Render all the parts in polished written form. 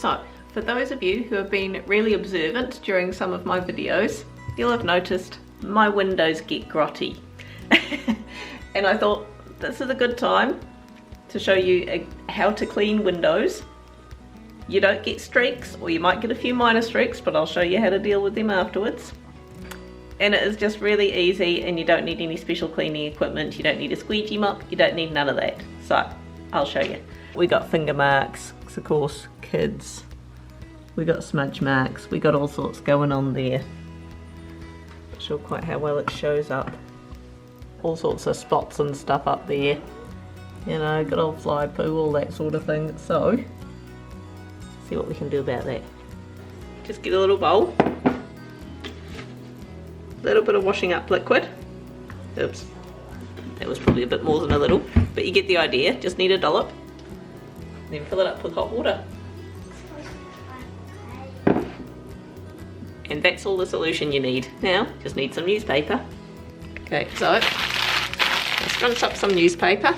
So, for those of you who have been really observant during some of my videos, you'll have noticed my windows get grotty. And I thought this is a good time to show you how to clean windows. You don't get streaks, or you might get a few minor streaks, but I'll show you how to deal with them afterwards. And it is just really easy, and you don't need any special cleaning equipment. You don't need a squeegee mop, you don't need none of that. So, I'll show you. We got finger marks, of course, kids. We got smudge marks, we got all sorts going on there. Not sure quite how well it shows up. All sorts of spots and stuff up there. You know, good old fly poo, all that sort of thing. So, see what we can do about that. Just get a little bowl. A little bit of washing up liquid. Oops, that was probably a bit more than a little, but you get the idea. Just need a dollop. Then fill it up with hot water. And that's all the solution you need. Now, just need some newspaper. Okay, so scrunch up some newspaper.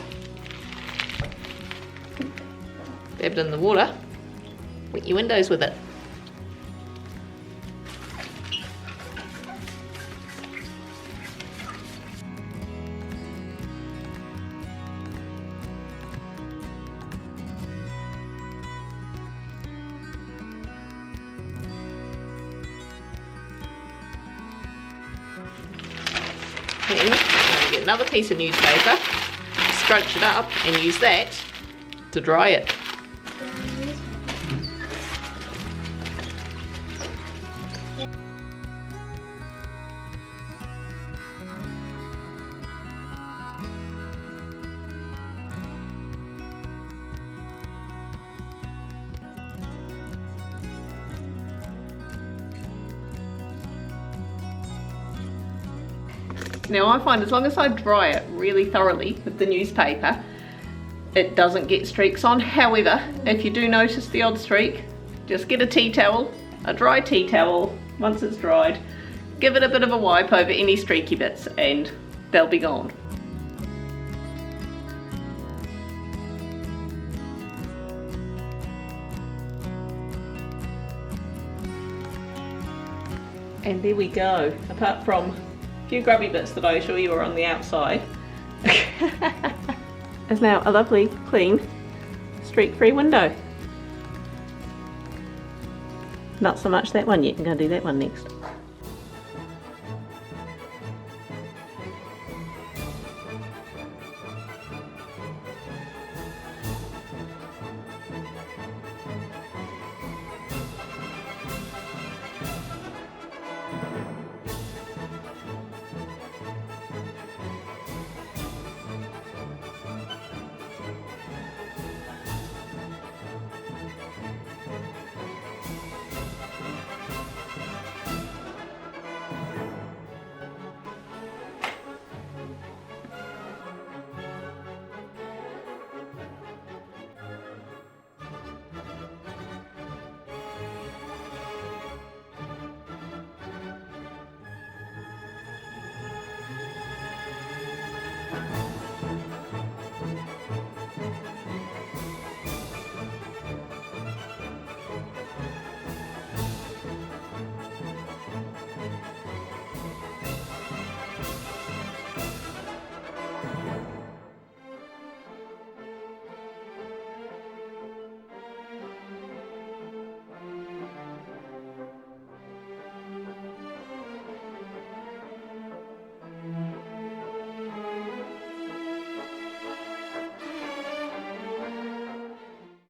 Dab it in the water. Wet your windows with it. Then get another piece of newspaper, scrunch it up and use that to dry it. Now I find as long as I dry it really thoroughly with the newspaper, it doesn't get streaks on. However, if you do notice the odd streak, just get a tea towel, a dry tea towel, once it's dried, give it a bit of a wipe over any streaky bits and they'll be gone. And there we go, apart from a few grubby bits that I assure you are on the outside. It's now a lovely, clean, streak-free window. Not so much that one yet, I'm going to do that one next.